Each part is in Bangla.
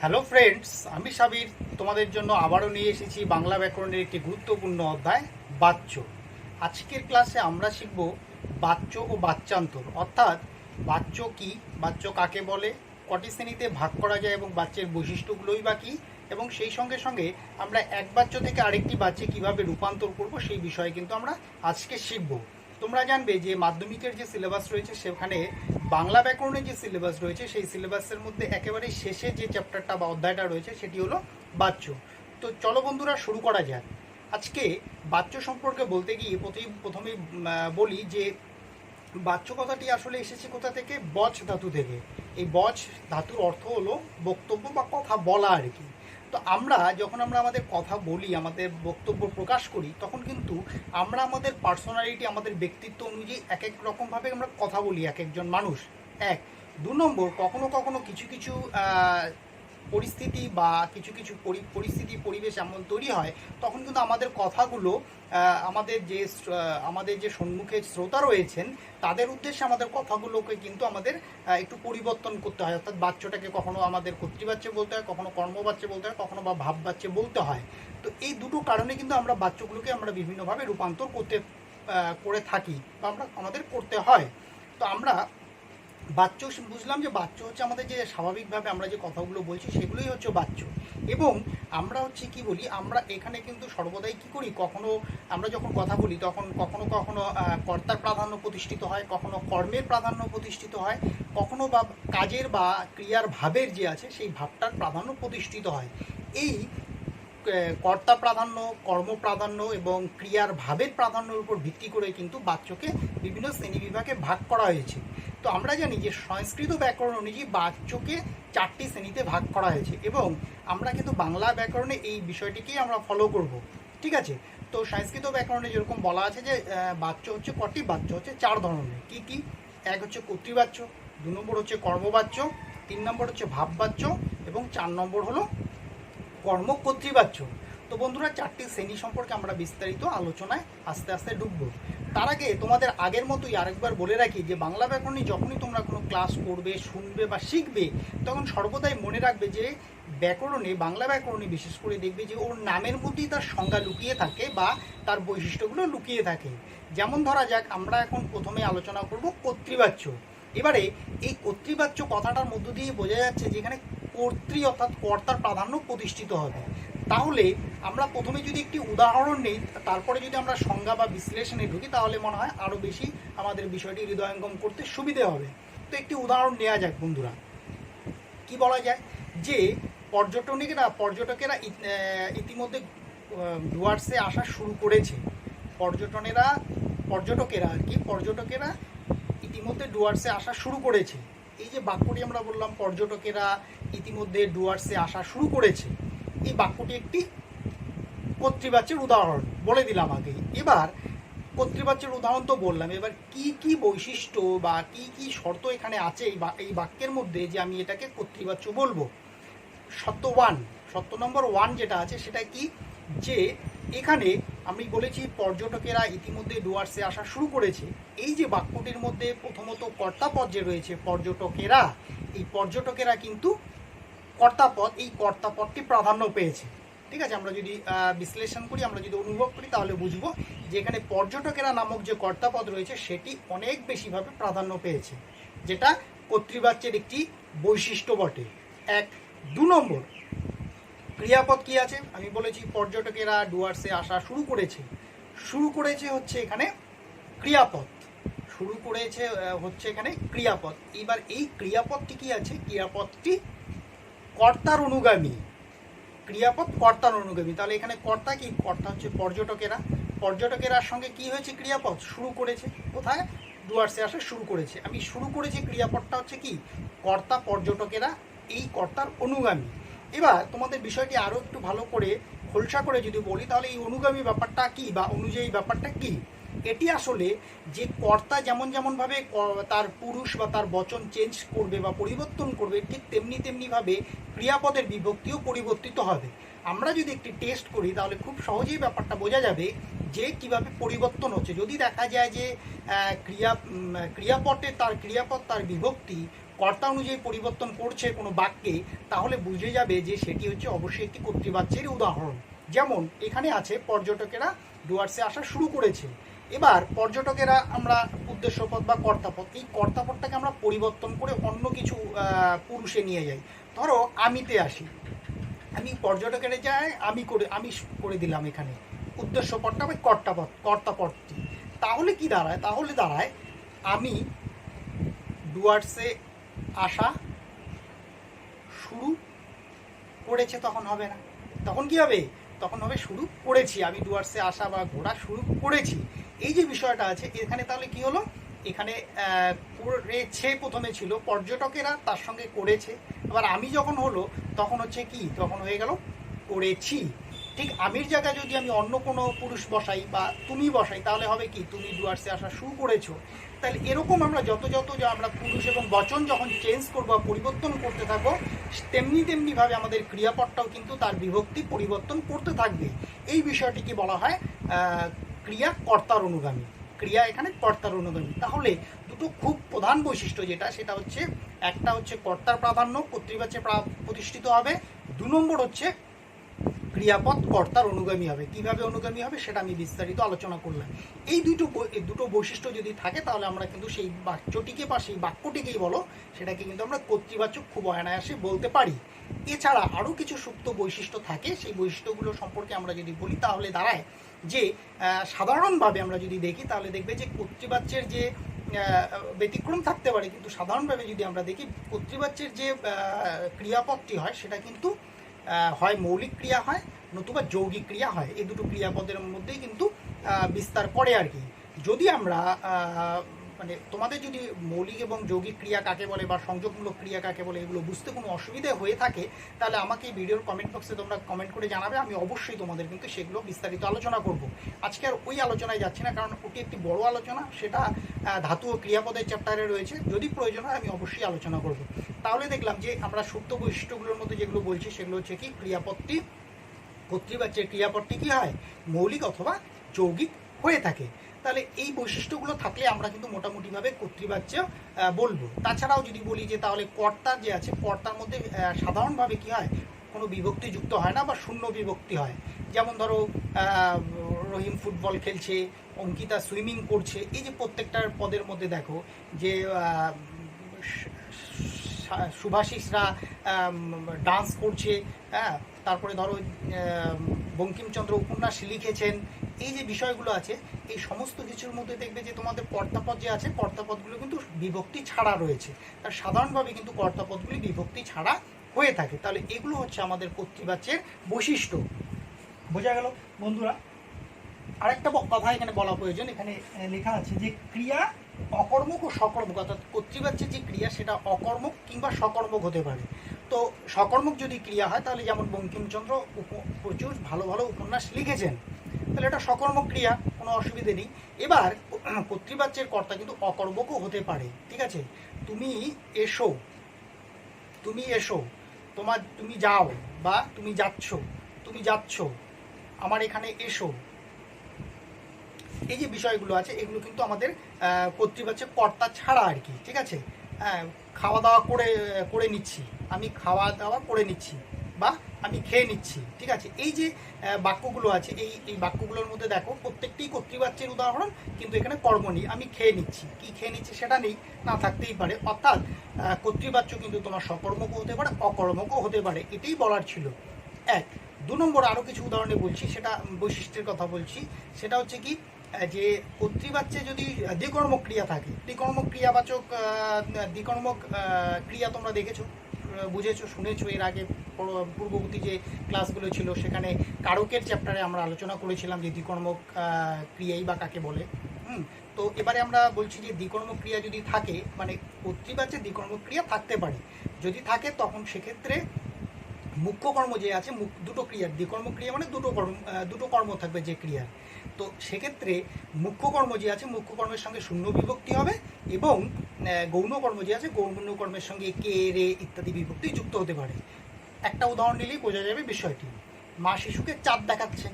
হ্যালো ফ্রেন্ডস, আমি সাবির তোমাদের জন্য আবারও নিয়ে এসেছি বাংলা ব্যাকরণের একটি গুরুত্বপূর্ণ অধ্যায় বাচ্য। আজকের ক্লাসে আমরা শিখব বাচ্য ও বাচ্চান্তর, অর্থাৎ বাচ্য কি, বাচ্য কাকে বলে, কটি শ্রেণীতে ভাগ করা যায় এবং বাচ্যের বৈশিষ্ট্যগুলোই বা কী, এবং সেই সঙ্গে সঙ্গে আমরা এক বাচ্য থেকে আরেকটি বাচ্চে কিভাবে রূপান্তর করব সেই বিষয়ে কিন্তু আমরা আজকে শিখব। তোমরা জানবে যে মাধ্যমিকের যে সিলেবাস রয়েছে সেখানে বাংলা ব্যাকরণের যে সিলেবাস রয়েছে সেই সিলেবাসের মধ্যে একেবারে শেষে যে চ্যাপ্টারটা বা অধ্যায়টা রয়েছে সেটি হলো বাচ্য। তো চলো বন্ধুরা শুরু করা যাক। আজকে বাচ্য সম্পর্কে বলতে গিয়ে প্রথমেই বলি যে বাচ্য কথাটি আসলে এসেছে কোথা থেকে? বচ ধাতু থেকে। এই বচ ধাতুর অর্থ হলো বক্তব্য বা কথা বলা আর কি। তো আমরা যখন আমাদের কথা বলি, আমাদের বক্তব্য প্রকাশ করি, তখন কিন্তু আমরা আমাদের পার্সোনালিটি, আমাদের ব্যক্তিত্ব অনুযায়ী এক এক রকমভাবে আমরা কথা বলি এক একজন মানুষ। এক দু নম্বর, কখনো কখনো কিছু কিছু পরিস্থিতি বা কিছু কিছু পরিস্থিতি পরিবেশ এমন তৈরি হয় তখন কিন্তু আমাদের কথাগুলো আমাদের যে সম্মুখে শ্রোতা রয়েছেন তাদের উদ্দেশ্যে আমাদের কথাগুলোকে কিন্তু আমাদের একটু পরিবর্তন করতে হয়। অর্থাৎ বাচ্যটাকে কখনো আমাদের কর্তৃবাচ্যে বলতে হয়, কখনো কর্মবাচ্যে বলতে হয়, কখনো বা ভাববাচ্যে বলতে হয়। তো এই দুটো কারণে কিন্তু আমরা বাচ্যগুলোকে আমরা বিভিন্নভাবে রূপান্তর করে থাকি বা আমাদের করতে হয়। তো আমরা বাচ্য বুঝলাম যে বাচ্য হচ্ছে আমাদের যে স্বাভাবিকভাবে আমরা যে কথাগুলো বলছি সেগুলোই হচ্ছে বাচ্য। এবং আমরা হচ্ছে কি বলি, আমরা এখানে কিন্তু সর্বদাই কি করি, কখনো আমরা যখন কথা বলি তখন কখনো কখনো কর্তার প্রাধান্য প্রতিষ্ঠিত হয়, কখনো কর্মের প্রাধান্য প্রতিষ্ঠিত হয়, কখনো বা কাজের বা ক্রিয়ার ভাবের যে আছে সেই ভাবটার প্রাধান্য প্রতিষ্ঠিত হয়। এই কর্তা প্রাধান্য, কর্ম প্রাধান্য এবং ক্রিয়ার ভাবের প্রাধান্যের উপর ভিত্তি করে কিন্তু বাচ্যকে বিভিন্ন শ্রেণীবিভাগে ভাগ করা হয়েছে। তো আমরা জানি যে সংস্কৃত ব্যাকরণ অনুযায়ী বাচ্যকে 4টি শ্রেণীতে ভাগ করা হয়েছে এবং আমরা কিন্তু বাংলা ব্যাকরণে এই বিষয়টিকেই আমরা ফলো করব। ঠিক আছে? তো সংস্কৃত ব্যাকরণে যেরকম বলা আছে যে বাচ্য হচ্ছে কটি? বাচ্য হচ্ছে 4 ধরনের। কি কি? এক হচ্ছে কর্তৃবাচ্য, 2 নম্বর হচ্ছে কর্মবাচ্য, 3 নম্বর হচ্ছে ভাববাচ্য এবং 4 নম্বর হলো কর্মকর্তৃবাচ্য। তো বন্ধুরা, 4টি শ্রেণী সম্পর্কে আমরা বিস্তারিত আলোচনায় আস্তে আস্তে ঢুকবো। তার আগে তোমাদের আগের মতোই আরেকবার বলে রাখি যে বাংলা ব্যাকরণে যখনই তোমরা কোনো ক্লাস করবে, শুনবে বা শিখবে তখন সর্বদাই মনে রাখবে যে ব্যাকরণে, বাংলা ব্যাকরণে বিশেষ করে দেখবে যে ওর নামের মধ্যেই তার সংজ্ঞা লুকিয়ে থাকে বা তার বৈশিষ্ট্যগুলো লুকিয়ে থাকে। যেমন ধরা যাক, আমরা এখন প্রথমে আলোচনা করব কর্তৃবাচ্য। এবারে এই কর্তৃবাচ্য কথাটার মধ্য দিয়ে বোঝা যাচ্ছে যে এখানে কর্তৃ অর্থাৎ কর্তার প্রাধান্য প্রতিষ্ঠিত হবে। তাহলে আমরা প্রথমে যদি একটি উদাহরণ নেই, তারপরে যদি আমরা সংজ্ঞা বা বিশ্লেষণে ঢুকি তাহলে মনে হয় আরও বেশি আমাদের বিষয়টি হৃদয়ঙ্গম করতে সুবিধে হবে। তো একটি উদাহরণ নেওয়া যাক বন্ধুরা। কি বলা যায় যে পর্যটকেরা ইতিমধ্যে ডুয়ার্সে আসা শুরু করেছে। পর্যটকেরা ইতিমধ্যে ডুয়ার্সে আসা শুরু করেছে। এই যে বাক্যটি আমরা বললাম পর্যটকেরা ইতিমধ্যে ডুয়ার্সে আসা শুরু করেছে, এই বাক্যটি একটি কর্তৃবাচ্যের উদাহরণ বলে দিলাম আগে। এবার কর্তৃবাচ্যের উদাহরণ তো বললাম, এবার কি কি বৈশিষ্ট্য বা কি কি শর্ত এখানে আছে এই বাক্যের মধ্যে যে আমি এটাকে কর্তৃবাচ্য বলবো। সত্য নম্বর 1 যেটা আছে সেটা কি, যে এখানে আমি বলেছি পর্যটকেরা ইতিমধ্যে ডুয়ার্সে আসা শুরু করেছে। এই যে বাক্যটির মধ্যে প্রথমত কর্তাপদ যে রয়েছে পর্যটকেরা, এই পর্যটকেরা কিন্তু কর্তাপদ, এই কর্তাপদটি প্রাধান্য পেয়েছে। ঠিক আছে? আমরা যদি বিশ্লেষণ করি, আমরা যদি অনুভব করি তাহলে বুঝবো যে এখানে পর্যটকেরা নামক যে কর্তাপদ রয়েছে সেটি অনেক বেশিভাবে প্রাধান্য পেয়েছে, যেটা কর্তৃবাচ্যের একটি বৈশিষ্ট্য বটে। 2 নম্বর ক্রিয়াপদ কি আছে? আমি বলেছি পর্যটকেরা ডুয়ার্সে আসা শুরু করেছে হচ্ছে এখানে ক্রিয়াপদ, ক্রিয়াপদ। এবার এই ক্রিয়াপদটি কি আছে? ক্রিয়াপদটি কর্তার অনুগামী। ক্রিয়াপদ কর্তার অনুগামী। তাহলে এখানে কর্তা কি? কর্তা হচ্ছে পর্যটকেরার সঙ্গে কি হয়েছে? ক্রিয়াপদ শুরু করেছে। কোথায়? ডুয়ার্সে আসা শুরু করেছে। আমি শুরু করেছি, ক্রিয়াপদটা হচ্ছে কি? কর্তা, পর্যটকেরা এই কর্তার অনুগামী। এবার তোমাদের বিষয়টি আরও একটু ভালো করে খোলসা করে যদি বলি তাহলে এই অনুগামী ব্যাপারটা কি বা অনুযায়ী ব্যাপারটা কি? এটি আসলে যে কর্তা যেমনভাবে তার পুরুষ বা তার বচন চেঞ্জ করবে বা পরিবর্তন করবে, ঠিক তেমনিভাবে ক্রিয়াপদের বিভক্তিও পরিবর্তিত হবে। আমরা যদি একটি টেস্ট করি তাহলে খুব সহজেই ব্যাপারটা বোঝা যাবে যে কিভাবে পরিবর্তন হচ্ছে। যদি দেখা যায় যে ক্রিয়াপদ তার বিভক্তি কর্তা অনুযায়ী পরিবর্তন করছে কোনো বাক্যে, তাহলে বুঝে যাবে যে সেটি হচ্ছে অবশ্যই একটি কর্তৃবাচ্যের উদাহরণ। যেমন এখানে আছে পর্যটকেরা ডুয়ার্সে আসা শুরু করেছে। এবার পর্যটকেরা আমরা উদ্দেশ্যপদ বা কর্তাপদ, এই কর্তাপদটাকে আমরা পরিবর্তন করে অন্য কিছু পুরুষে নিয়ে যাই। ধরো আমিতে আসি, আমি পর্যটকেরা যাই আমি করে দিলাম এখানে উদ্দেশ্যপদটা বা কর্তাপদটি। তাহলে কি দাঁড়ায়? তাহলে দাঁড়ায় আমি ডুয়ার্সে আসা শুরু করেছে, তখন হবে না, তখন কি হবে? তখন হবে শুরু করেছি, আমি ডুয়ার্সে আসা বা ঘোরা শুরু করেছি। এই যে বিষয়টা আছে এখানে, তাহলে কি হলো? এখানে করেছে প্রথমে ছিল, পর্যটকেরা তার সঙ্গে করেছে, আবার আমি যখন হলো তখন হচ্ছে কি, তখন হয়ে গেল করেছি। ঠিক আমির জায়গায় যদি আমি অন্য কোনো পুরুষ বসাই বা তুমি বসাই, তাহলে হবে কি, তুমি ডুয়ার্সে আসা শুরু করেছো। তাহলে এরকম আমরা যত আমরা পুরুষ এবং বচন যখন চেঞ্জ করবো বা পরিবর্তন করতে থাকবো, তেমনিভাবে আমাদের ক্রিয়াপদটাও কিন্তু তার বিভক্তি পরিবর্তন করতে থাকবে। এই বিষয়টিকে বলা হয় ক্রিয়া কর্তার অনুগামী। ক্রিয়া এখানে কর্তার অনুগামী। তাহলে দুটো খুব প্রধান বৈশিষ্ট্য যেটা, সেটা হচ্ছে একটা হচ্ছে কর্তার প্রাধান্য কর্তৃবাচ্যে প্রতিষ্ঠিত হবে, 2 নম্বর হচ্ছে ক্রিয়াপদ কর্তার অনুগামী হবে। কিভাবে অনুগামী হবে সেটা আমি বিস্তারিত আলোচনা করলাম। এই দুটো বৈশিষ্ট্য যদি থাকে, তাহলে আমরা কিন্তু সেই বাক্যটিকে বা সেই বাক্যটিকেই বলো, সেটাকে কিন্তু আমরা কর্তৃবাচক খুব অনায়াসে বলতে পারি। এছাড়া আরও কিছু সুপ্ত বৈশিষ্ট্য থাকে, সেই বৈশিষ্ট্যগুলো সম্পর্কে আমরা যদি বলি, তাহলে দাঁড়ায় যে সাধারণভাবে আমরা যদি দেখি, তাহলে দেখবে যে কর্তৃবাচ্যের যে ব্যতিক্রম থাকতে পারে, কিন্তু সাধারণভাবে যদি আমরা দেখি, কর্তৃবাচ্যের যে ক্রিয়াপদটি হয় সেটা কিন্তু হয় মৌলিক ক্রিয়া হয়, নতুবা যৌগিক ক্রিয়া হয়। এই দুটো ক্রিয়াপদের মধ্যেই কিন্তু বিস্তার করে আর কি। যদি আমরা মানে তোমাদের যদি মৌলিক এবং যৌগিক ক্রিয়া কাকে বলে বা সংযোগমূলক ক্রিয়া কাকে বলে এগুলো বুঝতে কোনো অসুবিধা হয়ে থাকে, তাহলে আমাকে এই ভিডিওর কমেন্ট বক্সে তোমরা কমেন্ট করে জানাবে, আমি অবশ্যই তোমাদের কিন্তু সেগুলো বিস্তারিত আলোচনা করব। আজকে আর ওই আলোচনায় যাচ্ছি না, কারণ ওটি একটি বড় আলোচনা, সেটা ধাতু ও ক্রিয়াপদের চ্যাপ্টারে রয়েছে। যদি প্রয়োজন হয় আমি অবশ্যই আলোচনা করব। তাহলে দেখলাম যে আমরা সুপ্ত বৈশিষ্ট্যগুলোর মধ্যে যেগুলো বলছি সেগুলো হচ্ছে কি, ক্রিয়াপদটি কর্তৃবাচ্যের ক্রিয়াপদটি কি হয়, মৌলিক অথবা যৌগিক হয়ে থাকে। তাহলে এই বৈশিষ্ট্যগুলো থাকলে আমরা কিন্তু মোটামুটিভাবে কর্তৃবাচ্য বলবো। তাছাড়াও যদি বলি যে তাহলে কর্তার যে আছে, কর্তার মধ্যে সাধারণভাবে কি হয়, কোনো বিভক্তি যুক্ত হয় না বা শূন্য বিভক্তি হয়। যেমন ধরো রহিম ফুটবল খেলছে, অঙ্কিতা সুইমিং করছে, এই যে প্রত্যেকটার পদের মধ্যে দেখো যে শুভাশিসরা ডান্স করছে, হ্যাঁ, তারপরে ধরো বঙ্কিমচন্দ্র উপন্যাস লিখেছেন। এই যে বিষয়গুলো আছে, এই সমস্ত কিছুর মধ্যে দেখবে যে তোমাদের কর্তাপদ যে আছে, কর্তাপদগুলো কিন্তু বিভক্তি ছাড়া রয়েছে। তার সাধারণভাবে কিন্তু কর্তাপদগুলি বিভক্তি ছাড়া হয়ে থাকে। তাহলে এগুলো হচ্ছে আমাদের কর্তৃবাচ্যের বৈশিষ্ট্য। বোঝা গেল বন্ধুরা? আরেকটা কথা এখানে বলা প্রয়োজন, এখানে লেখা আছে যে ক্রিয়া অকর্মক ও সকর্মক, অর্থাৎ কর্তৃবাচ্যের যে ক্রিয়া সেটা অকর্মক কিংবা সকর্মক হতে পারে। তো সকর্মক যদি ক্রিয়া হয়, তাহলে যেমন বঙ্কিমচন্দ্র প্রচুর ভালো ভালো উপন্যাস লিখেছেন, তাহলে এটা সকর্মক ক্রিয়া, কোনো অসুবিধে নেই। এবার কর্তৃবাচ্যের কর্তা কিন্তু অকর্মকও হতে পারে। ঠিক আছে, তুমি এসো, তুমি এসো, তুমি যাও বা তুমি যাচ্ছ, আমার এখানে এসো, এই যে বিষয়গুলো আছে এগুলো কিন্তু আমাদের কর্তৃবাচ্যের কর্তা ছাড়া আর কি। ঠিক আছে, খাওয়া দাওয়া করে নিচ্ছি, আমি খাওয়া দাওয়া করে নিচ্ছি বা আমি খেয়ে নিচ্ছি। ঠিক আছে, এই যে বাক্যগুলো আছে, এই বাক্যগুলোর মধ্যে দেখো প্রত্যেকটি কর্তৃবাচ্যের উদাহরণ, কিন্তু এখানে কর্ম নেই। আমি খেয়ে নিচ্ছি, কি খেয়ে নিচ্ছি সেটা নেই, না থাকতেই পারে। অর্থাৎ কর্তৃবাচ্য কিন্তু তোমার সকর্মকও হতে পারে, অকর্মকও হতে পারে, এটাই বলার ছিল। 2 নম্বর আরও কিছু উদাহরণে বলছি, সেটা বৈশিষ্ট্যের কথা বলছি। সেটা হচ্ছে কি, যে কর্তৃবাচ্যে যদি দ্বিকর্মক ক্রিয়া থাকে, দ্বিকর্মক ক্রিয়া তোমরা দেখেছো, বুঝেছো, শুনেছো, এর আগে পূর্ববর্তী যে ক্লাসগুলো ছিল সেখানে কারকের চ্যাপ্টারে আমরা আলোচনা করেছিলাম যে দ্বিকর্মক ক্রিয়াই বা কাকে বলে। তো এবারে আমরা বলছি যে দ্বিকর্মক ক্রিয়া যদি থাকে, মানে কর্তৃবাচ্যে দ্বিকর্মক ক্রিয়া থাকতে পারে, যদি থাকে তখন সেক্ষেত্রে মুখ্য কর্ম যে আছে, দুটো ক্রিয়ার, দ্বিকর্ম ক্রিয়া মানে দুটো কর্ম থাকবে যে ক্রিয়ার। তো সেক্ষেত্রে মুখ্য কর্ম যে আছে, মুখ্য কর্মের সঙ্গে শূন্য বিভক্তি হবে, এবং গৌণ কর্ম যে আছে, গৌণ কর্মের সঙ্গে কে, রে ইত্যাদি বিভক্তি যুক্ত হতে পারে। একটা উদাহরণ নিলেই বোঝা যাবে বিষয়টি। মা শিশুকে চাঁদ দেখাচ্ছেন,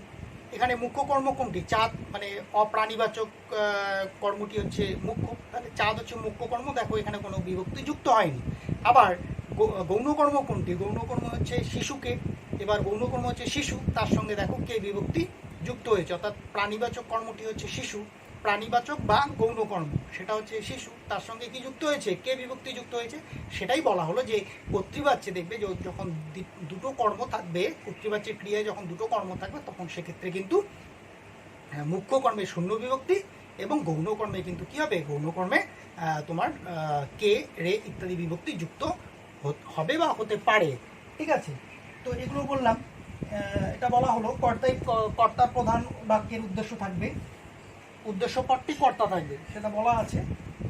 এখানে মুখ্য কর্ম কোনটি? চাঁদ, মানে অপ্রাণীবাচক কর্মটি হচ্ছে মুখ্য, তাহলে চাঁদ হচ্ছে মুখ্য কর্ম। দেখো এখানে কোনো বিভক্তি যুক্ত হয়নি। আবার গৌণকর্ম কোনটি? গৌণকর্ম হচ্ছে শিশুকে। এবার গৌণকর্ম হচ্ছে শিশু, তার সঙ্গে দেখো কে বিভক্তি যুক্ত হয়েছে, অর্থাৎ প্রাণীবাচক কর্মটি হচ্ছে শিশু, প্রাণীবাচক বা গৌণকর্ম সেটা হচ্ছে শিশু, তার সঙ্গে কি যুক্ত হয়েছে? কে বিভক্তি যুক্ত হয়েছে। সেটাই বলা হলো যে কর্তৃবাচ্যে দেখবে যখন দুটো কর্ম থাকবে, কর্তৃবাচ্যের ক্রিয়ায় যখন দুটো কর্ম থাকবে তখন সেক্ষেত্রে কিন্তু মুখ্য কর্মে শূন্য বিভক্তি এবং গৌণকর্মে কিন্তু কি হবে? গৌণকর্মে তোমার কে, রে ইত্যাদি বিভক্তি যুক্ত হবে বা হতে পারে। ঠিক আছে, তো এগুলো বললাম। এটা বলা হলো কর্তার প্রধান বাক্যের উদ্দেশ্য থাকবে, উদ্দেশ্য পদটি কর্তা থাকবে, সেটা বলা আছে।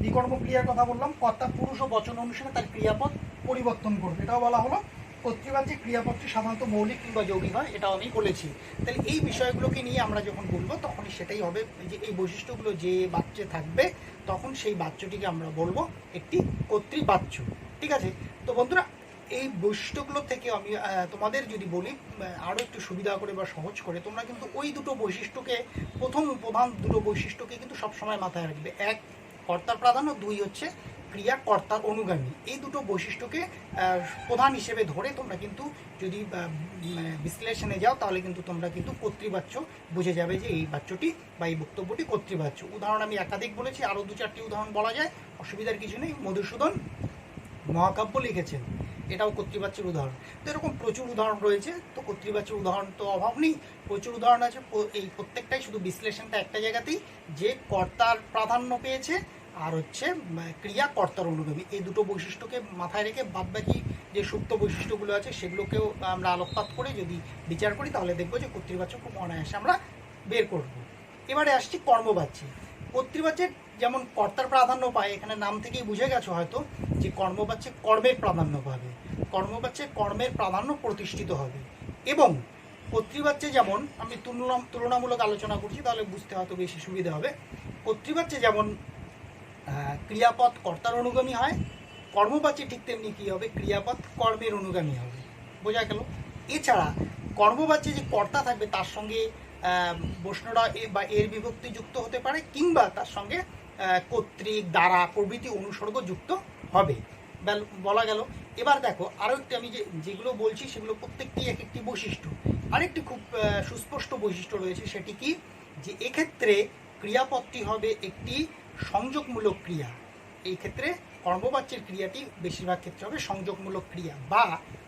বিকর্ম ক্রিয়ার কথা বললাম, কর্তা পুরুষ ও বচন অনুসারে তার ক্রিয়াপদ পরিবর্তন করবে, এটাও বলা হলো। কর্তৃবাচ্যে ক্রিয়াপদটি সাধারণত মৌলিক কিংবা যৌগিক হয়, এটাও আমি বলেছি। তাহলে এই বিষয়গুলোকে নিয়ে আমরা যখন বলবো তখনই সেটাই হবে যে এই বৈশিষ্ট্যগুলো যে বাচ্চে থাকবে তখন সেই বাচ্যটিকে আমরা বলবো একটি কর্তৃবাচ্য। ঠিক আছে, তো বন্ধুরা এই বৈশিষ্ট্যগুলো থেকে আমি তোমাদের যদি বলি আরও একটু সুবিধা করে বা সহজ করে, তোমরা কিন্তু ওই দুটো বৈশিষ্ট্যকে, প্রধান দুটো বৈশিষ্ট্যকে কিন্তু সবসময় মাথায় রাখবে। এক, কর্তার প্রাধান্য, দুই হচ্ছে ক্রিয়া কর্তার অনুগামী। এই দুটো বৈশিষ্ট্যকে প্রধান হিসেবে ধরে তোমরা কিন্তু যদি বিশ্লেষণে যাও তাহলে কিন্তু তোমরা কিন্তু কর্তৃবাচ্য বুঝে যাবে যে এই বাচ্যটি বা এই বক্তব্যটি কর্তৃবাচ্য। উদাহরণ আমি একাধিক বলেছি, আরও 2-4টি উদাহরণ বলা যায়, অসুবিধার কিছু নেই। মধুসূদন মহাকাব্য লিখেছেন, এটাও কর্তৃবাচ্যের উদাহরণ। তো এরকম প্রচুর উদাহরণ রয়েছে, তো কর্তৃবাচ্যের উদাহরণ তো অভাব নেই, প্রচুর উদাহরণ আছে। এই প্রত্যেকটাই শুধু বিশ্লেষণটা একটা জায়গাতেই, যে কর্তার প্রাধান্য পেয়েছে আর হচ্ছে ক্রিয়া কর্তার অনুগামী, এই দুটো বৈশিষ্ট্যকে মাথায় রেখে বাদবাকি যে সুপ্ত বৈশিষ্ট্যগুলো আছে সেগুলোকেও আমরা আলোকপাত করে যদি বিচার করি তাহলে দেখবো যে কর্তৃবাচ্য খুব অনায়াসে আমরা বের করব। এবারে আসছি কর্মবাচ্যে। কর্তৃবাচ্যের যেমন কর্তার প্রাধান্য পায়, এখানে নাম থেকেই বুঝে গেছো হয়তো যে কর্মবাচ্যে কর্মের প্রাধান্য পাবে, কর্মবাচ্যে কর্মের প্রাধান্য প্রতিষ্ঠিত হবে। এবং কর্তৃবাচ্যে যেমন আমি তুলনামূলক আলোচনা করছি তাহলে বুঝতে হয়তো বেশি সুবিধা হবে। কর্তৃবাচ্যে যেমন ক্রিয়াপদ কর্তার অনুগামী হয়, কর্মবাচ্যে ঠিক তেমনি কী হবে? ক্রিয়াপদ কর্মের অনুগামী হবে। বোঝা গেল? এছাড়া কর্মবাচ্যে যে কর্তা থাকবে তার সঙ্গে বৈষ্ণরা বা এর বিভক্তি যুক্ত হতে পারে, কিংবা তার সঙ্গে কর্তৃক, দ্বারা প্রভৃতি অনুসর্গ যুক্ত হবে, বলা গেল। এবার দেখো আরও একটি, আমি যেগুলো বলছি সেগুলো প্রত্যেকটি এক একটি বৈশিষ্ট্য। আরেকটি খুব সুস্পষ্ট বৈশিষ্ট্য রয়েছে, সেটি কি? যে এক্ষেত্রে ক্রিয়াপদটি হবে একটি সংযোগমূলক ক্রিয়া। এই ক্ষেত্রে কর্মবাচ্যের ক্রিয়াটি বেশিরভাগ ক্ষেত্রে হবে সংযোগমূলক ক্রিয়া। বা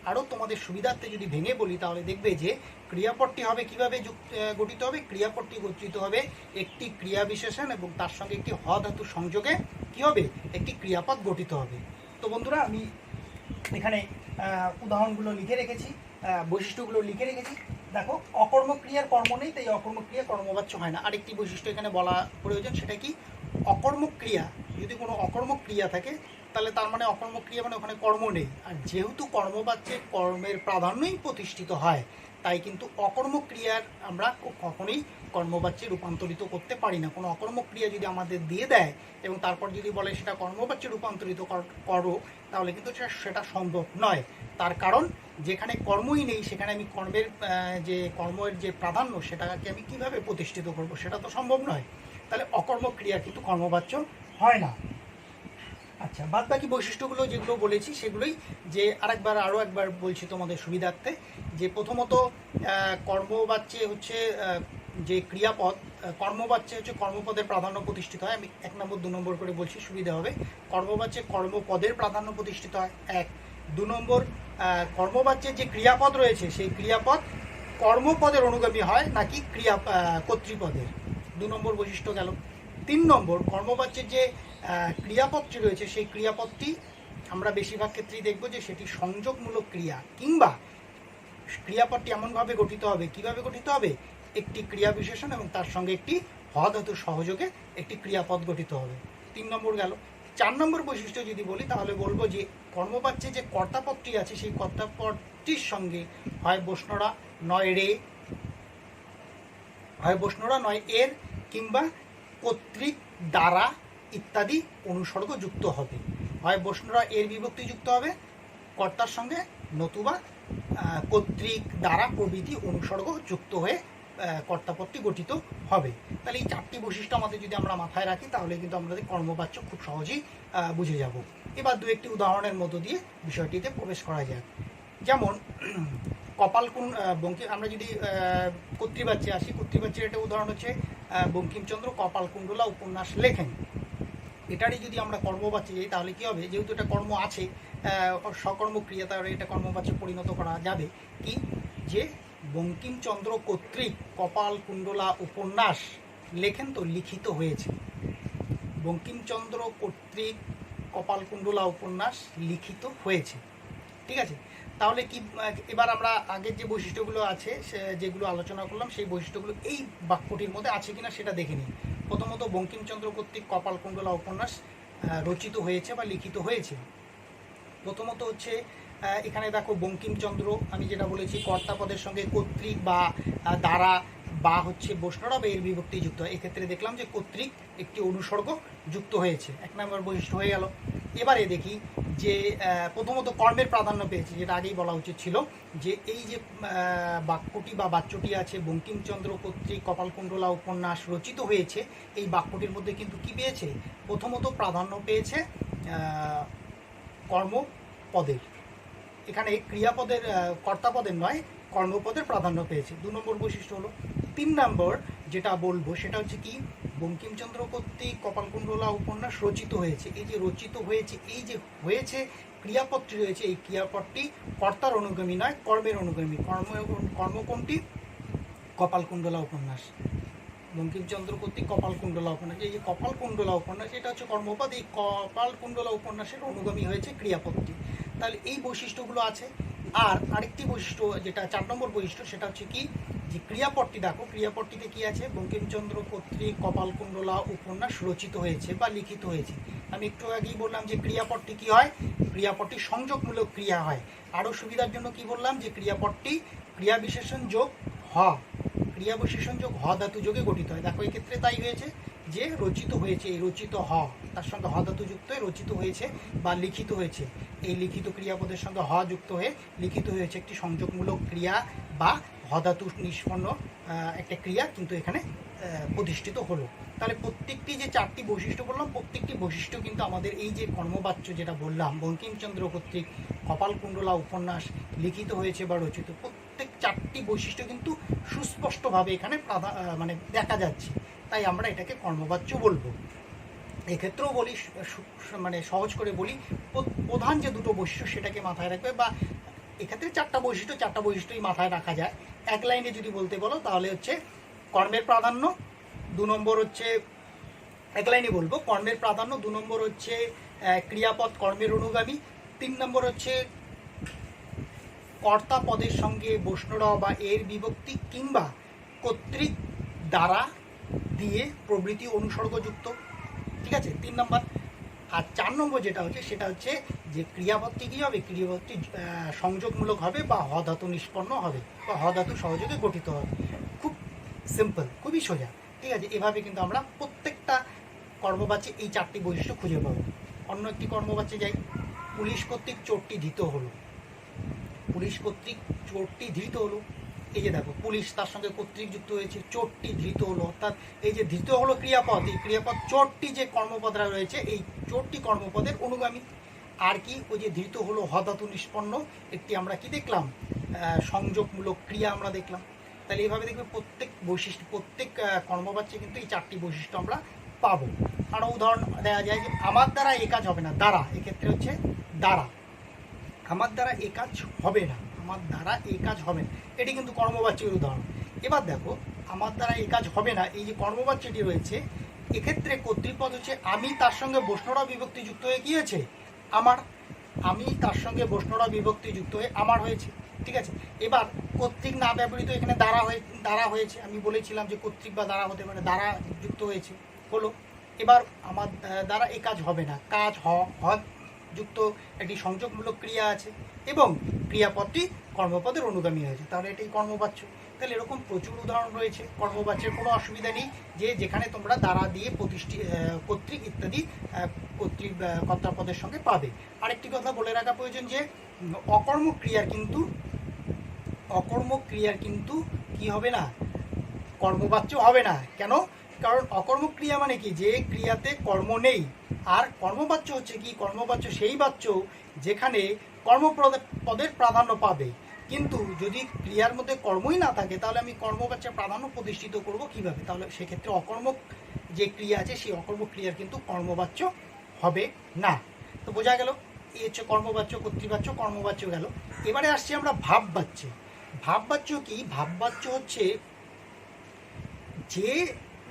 আরও তোমাদের সুবিধার্থে যদি ভেঙে বলি তাহলে দেখবে যে ক্রিয়াপদটি হবে কিভাবে গঠিত হবে? ক্রিয়াপদটি গঠিত হবে একটি ক্রিয়া বিশেষণ এবং তার সঙ্গে একটি হ ধাতু সংযোগে কি হবে? একটি ক্রিয়াপদ গঠিত হবে। তো বন্ধুরা আমি এখানে উদাহরণগুলো লিখে রেখেছি, বৈশিষ্ট্যগুলো লিখে রেখেছি। দেখো, অকর্মক ক্রিয়ার কর্ম নেই, তাই অকর্মক ক্রিয়া কর্মবাচ্য হয় না। আরেকটি বৈশিষ্ট্য এখানে বলা প্রয়োজন, সেটা কি? অকর্মক ক্রিয়া, যদি কোনো অকর্মক ক্রিয়া থাকে তাহলে তার মানে অকর্মক ক্রিয়া মানে ওখানে কর্ম নেই। আর যেহেতু কর্মবাচ্যে কর্মের প্রাধান্যই প্রতিষ্ঠিত হয়, তাই কিন্তু অকর্মক ক্রিয়ার আমরা কখনোই কর্মবাচ্যে রূপান্তরিত করতে পারি না। কোনো অকর্মক ক্রিয়া যদি আমাদের দিয়ে দেয় এবং তারপর যদি বলে সেটা কর্মবাচ্যে রূপান্তরিত করো, তাহলে কিন্তু সেটা সম্ভব নয়। তার কারণ যেখানে কর্মই নেই সেখানে আমি কর্মের যে প্রাধান্য সেটাকে আমি কিভাবে প্রতিষ্ঠিত করব? সেটা তো সম্ভব নয়। তাহলে অকর্মক ক্রিয়া কিন্তু কর্মবাচ্য হয় না। আচ্ছা, বাদ বাকি বৈশিষ্ট্যগুলো যেগুলো বলেছি সেগুলোই যে আরও একবার বলছি তোমাদের সুবিধার্থে, যে প্রথমত কর্মবাচ্যে হচ্ছে যে ক্রিয়াপদ, কর্মবাচ্যে হচ্ছে কর্মপদের প্রাধান্য প্রতিষ্ঠিত হয়। আমি 1 নম্বর 2 নম্বর করে বলছি, সুবিধা হবে। কর্মবাচ্যে কর্মপদের প্রাধান্য প্রতিষ্ঠিত হয় 1। 2 নম্বর, কর্মবাচ্যের যে ক্রিয়াপদ রয়েছে সেই ক্রিয়াপদ কর্মপদের অনুগামী হয় নাকি কর্তৃপদের। 2 নম্বর বৈশিষ্ট্য গেল। 3 নম্বর, কর্মবাচ্যের যে ক্রিয়াপদটি রয়েছে সেই ক্রিয়াপদটি আমরা বেশিরভাগ ক্ষেত্রেই দেখব যে সেটি সংযোগমূলক ক্রিয়া, কিংবা ক্রিয়াপদটি এমনভাবে গঠিত হবে, কিভাবে গঠিত হবে? একটি ক্রিয়া বিশেষণ এবং তার সঙ্গে একটি হ ধাতুর সহযোগে একটি ক্রিয়াপদ গঠিত হবে। 3 নম্বর গেল। 4 নম্বর বৈশিষ্ট্য যদি বলি তাহলে বলবো যে কর্মবাচ্যে যে কর্তাপদটি আছে সেই কর্তাপদটির সঙ্গে হয় বৈষ্ণরা নয় রে, হয় বৈষ্ণরা নয় এর, কিংবা কর্তৃক, দ্বারা ইত্যাদি অনুসর্গ যুক্ত হবে। হয় বৈষ্ণরা এর বিভক্তি যুক্ত হবে কর্তার সঙ্গে, নতুবা কর্তৃক, দ্বারা প্রভৃতি অনুসর্গ যুক্ত হয়ে কর্তাপদটি গঠিত হবে। তাহলে এই 4টি বৈশিষ্ট্য আমাদের যদি আমরা মাথায় রাখি তাহলে কিন্তু আমাদের কর্মবাচ্য খুব সহজেই বুঝে যাব। এবার দু একটি উদাহরণের মধ্য দিয়ে বিষয়টিতে প্রবেশ করা যায়। যেমন কপালকুণ বঙ্কিম, আমরা যদি কর্তৃবাচ্যে আসি, কর্তৃবাচ্যের একটা উদাহরণ হচ্ছে বঙ্কিমচন্দ্র কপালকুণ্ডলা উপন্যাস লেখেন। এটারই যদি আমরা কর্মবাচ্যে যাই তাহলে কী হবে, যেহেতু এটা কর্ম আছে, সকর্মক্রিয়া, তাহলে এটা কর্মবাচ্যে পরিণত করা যাবে কি, যে বঙ্কিমচন্দ্র কর্তৃক কপালকুণ্ডলা উপন্যাস লেখেন, তো লিখিত হয়েছে। বঙ্কিমচন্দ্র কর্তৃক কপালকুণ্ডলা উপন্যাস লিখিত হয়েছে, ঠিক আছে। তাহলে কি, এবার আমরা আগের যে বৈশিষ্ট্যগুলো আছে যেগুলো আলোচনা করলাম, সেই বৈশিষ্ট্যগুলো এই বাক্যটির মধ্যে আছে কিনা সেটা দেখে নিই। প্রথমত, বঙ্কিমচন্দ্র কর্তৃক কপালকুণ্ডলা উপন্যাস রচিত হয়েছে বা লিখিত হয়েছে। প্রথমত হচ্ছে এখানে দেখো বঙ্কিমচন্দ্র, আমি যেটা বলেছি কর্তাপদের সঙ্গে কর্তৃক বা দ্বারা বা হচ্ছে বৈষ্ণব এর বিভক্তি যুক্ত হয়। এক্ষেত্রে দেখলাম যে কর্তৃক একটি অনুসর্গ যুক্ত হয়েছে, এক নম্বর বৈশিষ্ট্য হয়ে গেল। এবারে দেখি যে প্রথমত কর্মের প্রাধান্য পেয়েছে, যেটা আগেই বলা উচিত ছিল, যে এই যে বাক্যটি বা বাচ্যটি আছে বঙ্কিমচন্দ্র কর্তৃক কপালকুণ্ডলা উপন্যাস রচিত হয়েছে, এই বাক্যটির মধ্যে কিন্তু কি পেয়েছে, প্রথমত প্রাধান্য পেয়েছে কর্মপদের। এখানে ক্রিয়াপদের, কর্তাপদের নয়, কর্মপদের প্রাধান্য পেয়েছে। 2 নম্বর বৈশিষ্ট্য হলো। 3 নম্বর যেটা বলবো সেটা হচ্ছে কি, বঙ্কিমচন্দ্র কর্তৃক কপালকুণ্ডলা উপন্যাস রচিত হয়েছে। এই যে রচিত হয়েছে, এই যে হয়েছে, ক্রিয়াপদটি রয়েছে, এই ক্রিয়াপদটি কর্তার অনুগামী নয়, কর্মের অনুগামী। কর্ম কোনটি, কপালকুণ্ডলা উপন্যাস। বঙ্কিমচন্দ্র কর্তৃক কপালকুণ্ডলা উপন্যাস, এই যে কপালকুণ্ডলা উপন্যাস, এটা হচ্ছে কর্মপদ, এই কপালকুণ্ডলা উপন্যাসের অনুগামী হয়েছে ক্রিয়াপদটি। তাহলে এই বৈশিষ্ট্যগুলো আছে। আর আরেকটি বৈশিষ্ট্য, যেটা 4 নম্বর বৈশিষ্ট্য, সেটা হচ্ছে কি, যে ক্রিয়াপদটি দেখো, ক্রিয়াপদটিতে কি আছে, বঙ্কিমচন্দ্র কর্তৃক কপালকুণ্ডলা উপন্যাস রচিত হয়েছে বা লিখিত হয়েছে। আমি একটু আগেই বললাম যে ক্রিয়াপদটি কি হয়, ক্রিয়াপদটি সংযোগমূলক ক্রিয়া হয়। আরও সুবিধার জন্য কি বললাম, যে ক্রিয়াপদটি ক্রিয়া বিশেষণ যোগ হ, ক্রিয়া বিশেষণ যোগ হ ধাতু যোগে গঠিত হয়। দেখো এক্ষেত্রে তাই হয়েছে, যে রচিত হয়েছে, এই রচিত হ, তার সঙ্গে হ ধাতু যুক্ত হয়ে রচিত হয়েছে বা লিখিত হয়েছে। এই লিখিত ক্রিয়াপদের সঙ্গে হ যুক্ত হয়ে লিখিত হয়েছে একটি সংযোগমূলক ক্রিয়া বা হ ধাতু নিষ্পন্ন একটা ক্রিয়া কিন্তু এখানে প্রতিষ্ঠিত হলো। তাহলে প্রত্যেকটি যে 4টি বৈশিষ্ট্য বললাম, প্রত্যেকটি বৈশিষ্ট্য কিন্তু আমাদের এই যে কর্মবাচ্য যেটা বললাম, বঙ্কিমচন্দ্র কর্তৃক কপালকুণ্ডলা উপন্যাস লিখিত হয়েছে বা রচিত, প্রত্যেক 4টি বৈশিষ্ট্য কিন্তু সুস্পষ্টভাবে এখানে মানে দেখা যাচ্ছে। তাই আমরা এটাকে কর্মবাচ্য বলবো। এক্ষেত্রেও বলি, মানে সহজ করে বলি, প্রধান যে 2টো বৈশিষ্ট্য সেটাকে মাথায় রাখবে, বা এক্ষেত্রে 4টা বৈশিষ্ট্য, 4টা বৈশিষ্ট্যই মাথায় রাখা যায়। এক লাইনে যদি বলতে বলো তাহলে হচ্ছে কর্মের প্রাধান্য, 2 নম্বর হচ্ছে, এক লাইনে বলবো, কর্মের প্রাধান্য, 2 নম্বর হচ্ছে ক্রিয়াপদ কর্মের অনুগামী, 3 নম্বর হচ্ছে কর্তা পদের সঙ্গে বৈষ্ণব বা এর বিভক্তি কিংবা কর্তৃক দ্বারা দিয়ে প্রভৃতি অনুসর্গযুক্ত, ঠিক আছে, 3 নম্বর। আর 4 নম্বর যেটা হচ্ছে সেটা হচ্ছে যে ক্রিয়াপদটি কী হবে, ক্রিয়াপদটি সংযোগমূলক হবে বা হ ধাতু নিষ্পন্ন হবে বা হ ধাতু সহযোগে গঠিত হবে। খুব সিম্পল, খুবই সোজা, ঠিক আছে। এভাবে কিন্তু আমরা প্রত্যেকটা কর্মবাচ্যে এই 4টি বৈশিষ্ট্য খুঁজে পাবো। অন্য একটি কর্মবাচ্যে যাই, পুলিশ কর্তৃক চোরটি ধৃত হলো। পুলিশ কর্তৃক চোরটি ধৃত হলো, এই যে দেখো পুলিশ তার সঙ্গে কর্তৃক যুক্ত হয়েছে, চোরটি ধৃত হলো, অর্থাৎ এই যে ধৃত হলো ক্রিয়াপদ, এই ক্রিয়াপদ চোরটি যে কর্মপদরা রয়েছে, এই চোরটি কর্মপদের অনুগামী। আর কি, ওই যে ধৃত হলো হ ধাতু নিষ্পন্ন একটি আমরা কি দেখলাম, সংযোগমূলক ক্রিয়া আমরা দেখলাম। তাহলে এইভাবে দেখবে প্রত্যেক বৈশিষ্ট্য, প্রত্যেক কর্মবাচ্যে কিন্তু এই 4টি বৈশিষ্ট্য আমরা পাবো। আরও উদাহরণ দেওয়া যায়, যে আমার দ্বারা এ কাজ হবে না, দ্বারা, এক্ষেত্রে হচ্ছে দ্বারা, আমার দ্বারা এ কাজ হবে না, আমার দ্বারা এই কাজ হবে না, এটি কিন্তু কর্মবাচ্যের উদাহরণ। এবার দেখো, আমার দ্বারা এই কাজ হবে না, এই যে কর্মবাচ্যটি রয়েছে, এক্ষেত্রে কর্তৃপদ হচ্ছে আমি, তার সঙ্গে বৈষ্ণব বিভক্তি যুক্ত হয়ে কি হয়েছে, আমার, আমি তার সঙ্গে বৈষ্ণব বিভক্তি যুক্ত হয়ে আমার হয়েছে, ঠিক আছে। এবার কর্তৃক না ব্যবহৃত, এখানে দ্বারা হয়েছে, আমি বলেছিলাম যে কর্তৃক বা দ্বারা হতে পারে, দ্বারা যুক্ত হয়েছে হলো। এবার আমার দ্বারা এই কাজ হবে না, কাজ হ যুক্ত একটি সংযোগমূলক ক্রিয়া আছে এবং ক্রিয়াপদটি কর্মপদের অনুগামী হয়েছে, তাহলে এটাই কর্মবাচ্য। তাহলে এরকম প্রচুর উদাহরণ রয়েছে কর্মবাচ্যের, কোনো অসুবিধা নেই, যে যেখানে তোমরা দ্বারা দিয়ে কর্তৃক ইত্যাদি কর্তৃক কর্তাপদের সঙ্গে পাবে। আরেকটি কথা বলে রাখা প্রয়োজন, যে অকর্মক্রিয়ার কিন্তু কি হবে না, কর্মবাচ্য হবে না। কেন? কারণ অকর্মক ক্রিয়া মানে কি, যে ক্রিয়াতে কর্ম নেই। আর কর্মবাচ্য হচ্ছে কি, কর্মবাচ্য সেই বাচ্য যেখানে কর্মপদের প্রাধান্য পাবে। কিন্তু যদি ক্রিয়ার মধ্যে কর্মই না থাকে তাহলে আমি কর্মবাচ্যের প্রাধান্য প্রতিষ্ঠিত করব কিভাবে? তাহলে সেক্ষেত্রে অকর্মক যে ক্রিয়া আছে সেই অকর্মক ক্রিয়ার কিন্তু কর্মবাচ্য হবে না। তো বোঝা গেল, এই হচ্ছে কর্মবাচ্য, কর্তৃবাচ্য, কর্মবাচ্য গেল। এবারে আসছি আমরা ভাববাচ্যে। ভাববাচ্য কি? ভাববাচ্য হচ্ছে যে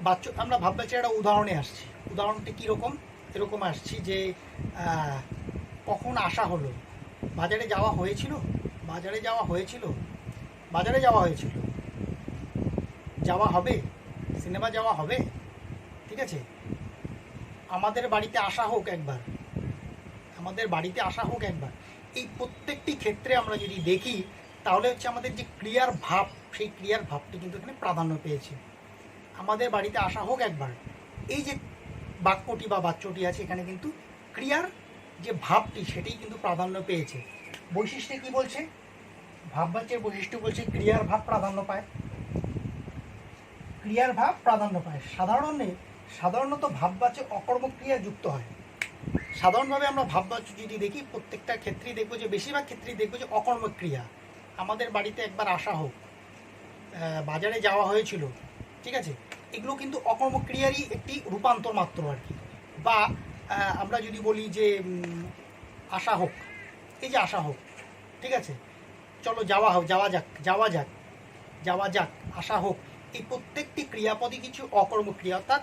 বাচ্য, আমরা ভাববাচ্যের একটা উদাহরণে আসছি। উদাহরণটি কীরকম? এরকম আসছি যে কখন আসা হলো, বাজারে যাওয়া হয়েছিল, বাজারে যাওয়া হয়েছিল, বাজারে যাওয়া হয়েছিল, যাওয়া হবে, সিনেমা যাওয়া হবে, ঠিক আছে, আমাদের বাড়িতে আসা হোক একবার, আমাদের বাড়িতে আসা হোক একবার। এই প্রত্যেকটি ক্ষেত্রে আমরা যদি দেখি তাহলে হচ্ছে আমাদের যে ক্রিয়ার ভাব, সেই ক্রিয়ার ভাবটি কিন্তু এখানে প্রাধান্য পেয়েছে। আমাদের বাড়িতে আসা হোক একবার, এই যে বাক্যটি বা বাচ্যটি আছে এখানে কিন্তু ক্রিয়ার যে ভাবটি সেটাই কিন্তু প্রাধান্য পেয়েছে। বৈশিষ্ট্যে কি বলছে? ভাববাচ্যের বৈশিষ্ট্য বলছে ক্রিয়ার ভাব প্রাধান্য পায়, ক্রিয়ার ভাব প্রাধান্য পায়। সাধারণত ভাববাচ্যে অকর্মক ক্রিয়া যুক্ত হয়। সাধারণভাবে আমরা ভাববাচ্য যদি দেখি প্রত্যেকটা ক্ষেত্রেই দেখবো যে, বেশিরভাগ ক্ষেত্রেই দেখবো যে অকর্মক ক্রিয়া। আমাদের বাড়িতে একবার আসা হোক, বাজারে যাওয়া হয়েছিল, ঠিক আছে, এগুলো কিন্তু অকর্মক ক্রিয়ারই একটি রূপান্তর মাত্র আর কি। বা আমরা যদি বলি যে আসা হোক, এই যে আসা হোক, ঠিক আছে, চলো যাওয়া হোক, যাওয়া যাক, যাওয়া যাক, যাওয়া যাক, আসা হোক, এই প্রত্যেকটি ক্রিয়াপদই কিছু অকর্মক ক্রিয়া। অর্থাৎ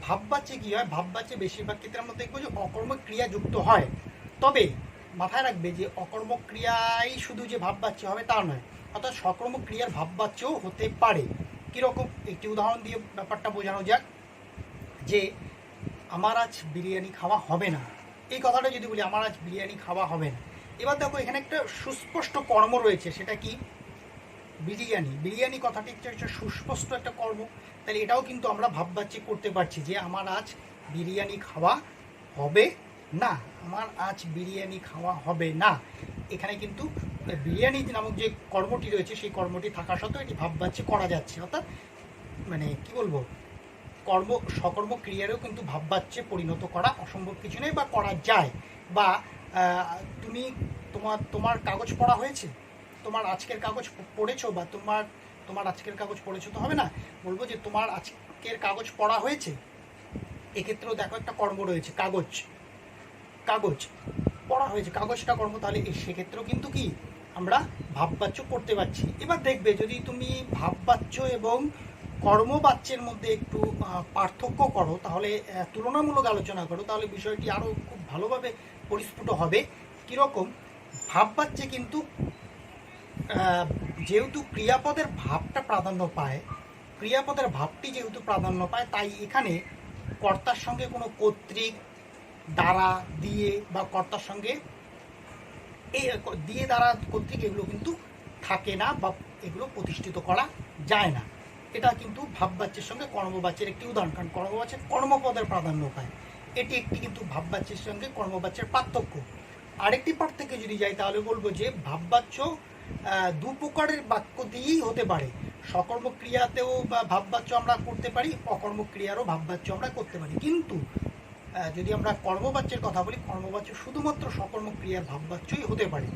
ভাববাচ্যে কী হয়? ভাববাচ্যে বেশিরভাগ ক্ষেত্রে আমরা দেখবো যে অকর্মক ক্রিয়া যুক্ত হয়। তবে মাথায় রাখবে যে অকর্মক ক্রিয়াই শুধু যে ভাববাচ্য হবে তা নয়, অর্থাৎ সকর্মক ক্রিয়ার ভাববাচ্যও হতে পারে। কীরকম? একটি উদাহরণ দিয়ে ব্যাপারটা বোঝানো যাক। যে আমার আজ বিরিয়ানি খাওয়া হবে না, এই কথাটা যদি বলি আমার আজ বিরিয়ানি খাওয়া হবে না, এবার দেখো এখানে একটা সুস্পষ্ট কর্ম রয়েছে, সেটা কি? বিরিয়ানি। বিরিয়ানি কথাটি হচ্ছে সুস্পষ্ট একটা কর্ম, তাহলে এটাও কিন্তু আমরা ভাববাচ্যে করতে পারছি যে আমার আজ বিরিয়ানি খাওয়া হবে না, আমার আজ বিরিয়ানি খাওয়া হবে না। এখানে কিন্তু বিরিয়ানি নামক যে কর্মটি রয়েছে সেই কর্মটি থাকা সত্ত্বেও এটি ভাববাচ্যে করা যাচ্ছে। অর্থাৎ মানে কি বলবো, সকর্ম ক্রিয়ারও কিন্তু ভাববাচ্যে পরিণত করা অসম্ভব কিছু নেই, বা করা যায়। বা তুমি তোমার কাগজ পড়া হয়েছে, তোমার আজকের কাগজ পড়েছো, বা তোমার আজকের কাগজ পড়েছো তো হবে না, বলবো যে তোমার আজকের কাগজ পড়া হয়েছে। এক্ষেত্রেও দেখো একটা কর্ম রয়েছে, কাগজ, কাগজ পড়া হয়েছে, কাগজটা কর্ম, তাহলে সেক্ষেত্রেও কিন্তু কি আমরা ভাববাচ্য করতে পারছি। এবার দেখবে যদি তুমি ভাববাচ্য এবং কর্মবাচ্যের মধ্যে একটু পার্থক্য করো, তাহলে তুলনামূলক আলোচনা করো, তাহলে বিষয়টি আরও খুব ভালোভাবে পরিস্ফুট হবে। কীরকম? ভাববাচ্যে কিন্তু যেহেতু ক্রিয়াপদের ভাবটা প্রাধান্য পায়, ক্রিয়াপদের ভাবটি যেহেতু প্রাধান্য পায়, তাই এখানে কর্তার সঙ্গে কোনো কর্তৃক, দ্বারা, দিয়ে বা কর্তার সঙ্গে এই দিয়ে, দ্বারা, কর্তৃক এগুলো কিন্তু থাকে না, বা এগুলো প্রতিষ্ঠিত করা যায় না। এটা কিন্তু ভাববাচ্যের সঙ্গে কর্মবাচ্যের একটি উদাহরণ, কারণ কর্মবাচ্যের কর্মপদের প্রাধান্য পায়। এটি একটি কিন্তু ভাববাচ্যের সঙ্গে কর্মবাচ্যের পার্থক্য। আরেকটি পার্থক্য যদি যাই তাহলে বলবো যে ভাববাচ্য দু প্রকারের বাক্য দিয়েই হতে পারে। সকর্মক্রিয়াতেও বা ভাববাচ্য আমরা করতে পারি, অকর্মক্রিয়ারও ভাববাচ্য আমরা করতে পারি। কিন্তু যদি আমরা কর্মবাচ্যের কথা বলি, কর্মবাচ্য শুধুমাত্র সকর্মক্রিয়ার ভাববাচ্যই হতে পারে।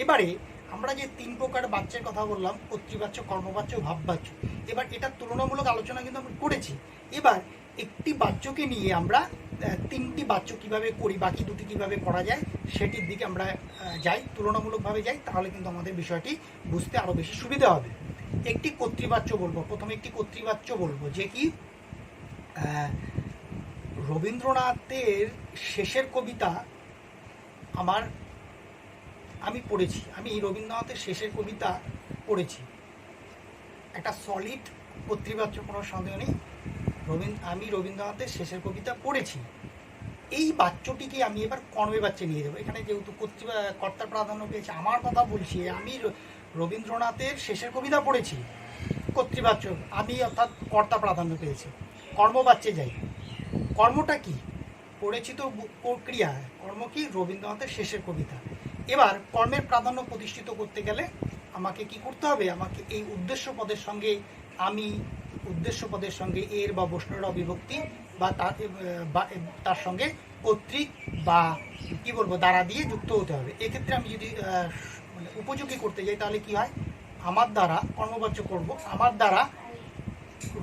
এবারে আমরা যে তিন প্রকার বাচ্যের কথা বললাম, কর্তৃবাচ্য, কর্মবাচ্য, ভাববাচ্য, এবার এটার তুলনামূলক আলোচনা কিন্তু আমরা করেছি। এবার একটি বাচ্যকে নিয়ে আমরা তিনটি বাচ্য কিভাবে করি, বাকি দুটি কিভাবে করা যায় সেটির দিকে আমরা যাই, তুলনামূলকভাবে যাই, তাহলে কিন্তু আমাদের বিষয়টি বুঝতে আরও বেশি সুবিধা হবে। একটি কর্তৃবাচ্য বলবো, প্রথমে একটি কর্তৃবাচ্য বলবো, যে কি রবীন্দ্রনাথের শেষের কবিতা আমি পড়েছি, আমি রবীন্দ্রনাথের শেষের কবিতা পড়েছি। একটা সলিড কর্তৃবাচ্য, কোনো সন্দেহ নেই, আমি রবীন্দ্রনাথের শেষের কবিতা পড়েছি। এই বাচ্যটিকে আমি এবার কর্মে বাচ্চে নিয়ে যাবো। এখানে যেহেতু কর্তার প্রাধান্য পেয়েছে, আমার কথা বলছি, আমি রবীন্দ্রনাথের শেষের কবিতা পড়েছি, কর্তৃবাচ্য আমি, অর্থাৎ কর্তা প্রাধান্য পেয়েছে। কর্মবাচ্যে যাই, কর্মটা কি? পড়েছি তো ক্রিয়া, কর্ম কি? রবীন্দ্রনাথের শেষের কবিতা। এবার কর্মের প্রাধান্য প্রতিষ্ঠিত করতে গেলে আমাকে কি করতে হবে? আমাকে এই উদ্দেশ্য পদের সঙ্গে আমি উদ্দেশ্য পদের সঙ্গে এর বা বৈষ্ণব বিভক্তি বা তার সঙ্গে কর্তৃক বা কি বলবো দ্বারা দিয়ে যুক্ত হতে হবে। এক্ষেত্রে আমি যদি মানে উপযোগী করতে যাই তাহলে কি হয়, আমার দ্বারা কর্মবাচ্য করব, আমার দ্বারা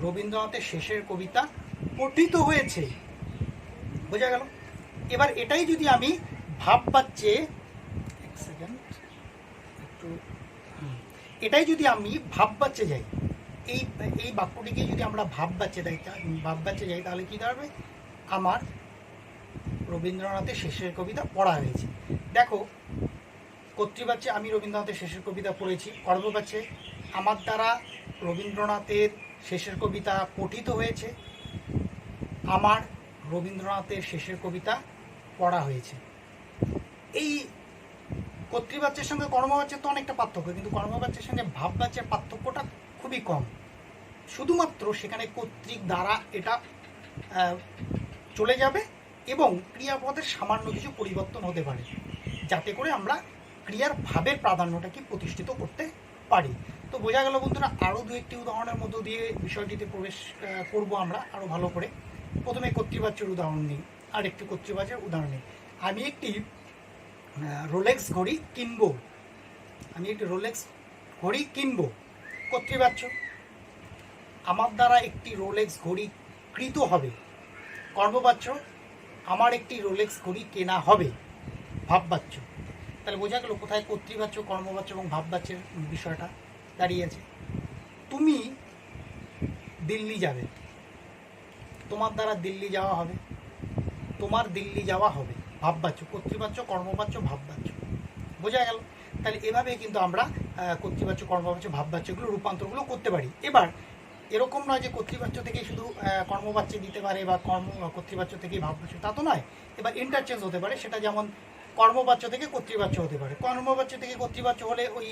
রবীন্দ্রনাথের শেষের কবিতা পঠিত হয়েছে। বোঝা গেল? এবার এটাই যদি আমি ভাববাচ্যে এটাই যদি আমি ভাববাচ্যে যাই, এই বাক্যটিকে যদি আমরা ভাববাচ্যে যাই তাহলে কি দাঁড়াবে, আমার রবীন্দ্রনাথের শেষের কবিতা পড়া হয়েছে। দেখো, কর্তৃবাচ্যে আমি রবীন্দ্রনাথের শেষের কবিতা পড়েছি, কর্মবাচ্যে আমার দ্বারা রবীন্দ্রনাথের শেষের কবিতা পঠিত হয়েছে, আমার রবীন্দ্রনাথের শেষের কবিতা পড়া হয়েছে। এই কর্তৃবাচ্যের সঙ্গে কর্মবাচ্যের তো অনেকটা পার্থক্য, কিন্তু কর্মবাচ্যের সঙ্গে ভাববাচ্যের পার্থক্যটা খুবই কম। শুধুমাত্র সেখানে কর্তৃক দ্বারা এটা চলে যাবে এবং ক্রিয়াপদের সামান্য কিছু পরিবর্তন হতে পারে, যাতে করে আমরা ক্রিয়ার ভাবের প্রাধান্যটাকে প্রতিষ্ঠিত করতে পারি। তো বোঝা গেল বন্ধুরা। আরও দু একটি উদাহরণের মধ্য দিয়ে বিষয়টিতে প্রবেশ করব আমরা আরও ভালো করে। প্রথমে কর্তৃবাচ্যের উদাহরণ নিই, আর একটি কর্তৃবাচ্যের উদাহরণ নিই। আমি একটি রোলেক্স ঘড়ি কিনবো, কর্তৃবাচ্য আমার দ্বারা একটি রোলেক্স ঘড়ি কৃত হবে, কর্মবাচ্য আমার একটি রোলেক্স ঘড়ি কেনা হবে, ভাববাচ্য। তাহলে বোঝা গেল কোথায় কর্তৃবাচ্য, কর্মবাচ্য এবং ভাববাচ্যের বিষয়টা দাঁড়িয়ে আছে। তুমি দিল্লি যাবে, তোমার দ্বারা দিল্লি যাওয়া হবে, তোমার দিল্লি যাওয়া হবে, ভাববাচ্য, কর্তৃবাচ্য, কর্মবাচ্য, ভাববাচ্য। বোঝা গেল? তাহলে এভাবে কিন্তু আমরা কর্তৃবাচ্য, কর্মবাচ্য, ভাববাচ্যগুলো রূপান্তরগুলো করতে পারি। এবার এরকম নয় যে কর্তৃবাচ্য থেকেই শুধু কর্মবাচ্যে দিতে পারে বা কর্তৃবাচ্য থেকেই ভাববাচ্য, তা তো নয়। এবার ইন্টারচেঞ্জ হতে পারে, সেটা যেমন কর্মবাচ্য থেকে কর্তৃবাচ্য হতে পারে। কর্মবাচ্য থেকে কর্তৃবাচ্য হলে ওই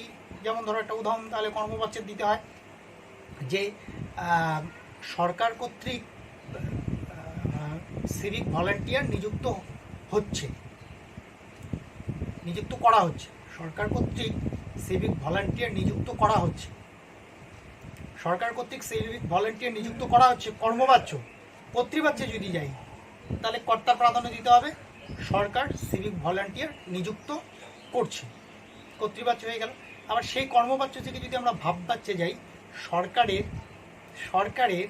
যেমন ধরো একটা উদাহরণ তাহলে কর্মবাচ্যের দিতে হয় যে সরকার কর্তৃক সিভিক ভলান্টিয়ার নিযুক্ত করা হচ্ছে, সরকার কর্তৃক সিভিক ভলান্টিয়ার নিযুক্ত করা হচ্ছে, সরকার কর্তৃক সিভিক ভলান্টিয়ার নিযুক্ত করা হচ্ছে, কর্মবাচ্য। কর্তৃবাচ্যে যদি যাই তাহলে কর্তার প্রাধান্য দিতে হবে, সরকার সিভিক ভলান্টিয়ার নিযুক্ত করছে, কর্তৃবাচ্য হয়ে গেল। আবার সেই কর্মবাচ্য থেকে যদি আমরা ভাববাচ্যে যাই, সরকারের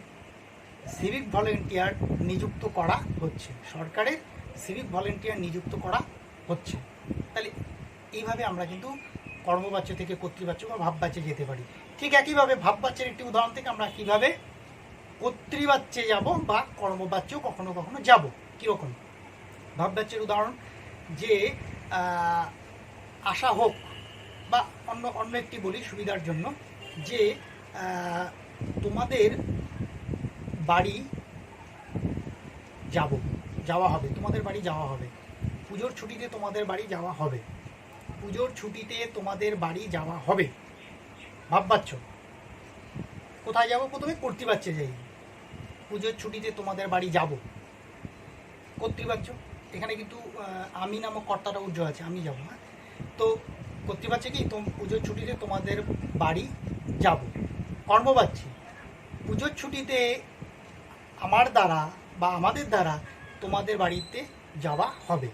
সিভিক ভলান্টিয়ার নিযুক্ত করা হচ্ছে, সরকারের সিভিক ভলান্টিয়ার নিযুক্ত করা হচ্ছে। তাহলে এইভাবে আমরা কিন্তু কর্মবাচ্য থেকে কর্তৃবাচ্য বা ভাববাচ্যে যেতে পারি। ঠিক একইভাবে ভাববাচ্যের একটি উদাহরণ থেকে আমরা কিভাবে কর্তৃবাচ্যে যাব বা কর্মবাচ্য কখনো কখনো যাব। কীরকম ভাববাচ্যের উদাহরণ, যে আশা হোক, বা অন্য একটি বলি সুবিধার জন্য, যে তোমাদের বাড়ি যাওয়া হবে, তোমাদের বাড়ি যাওয়া হবে, পুজোর ছুটিতে তোমাদের বাড়ি যাওয়া হবে, পুজোর ছুটিতে তোমাদের বাড়ি যাওয়া হবে, ভাববাচ্য। কোথায় যাব? প্রথমে কর্তৃবাচ্যে যাই, পুজোর ছুটিতে তোমাদের বাড়ি যাব, কর্তৃবাচ্য। এখানে কিন্তু আমি নামক কর্তাটা উজ্জ্ব আছে, আমি যাব না। তো কর্তৃবাচ্যে কি, পুজোর ছুটিতে তোমাদের বাড়ি যাব। কর্মবাচ্যে পুজোর ছুটিতে আমার দ্বারা বা আমাদের দ্বারা তোমাদের বাড়িতে যাওয়া হবে।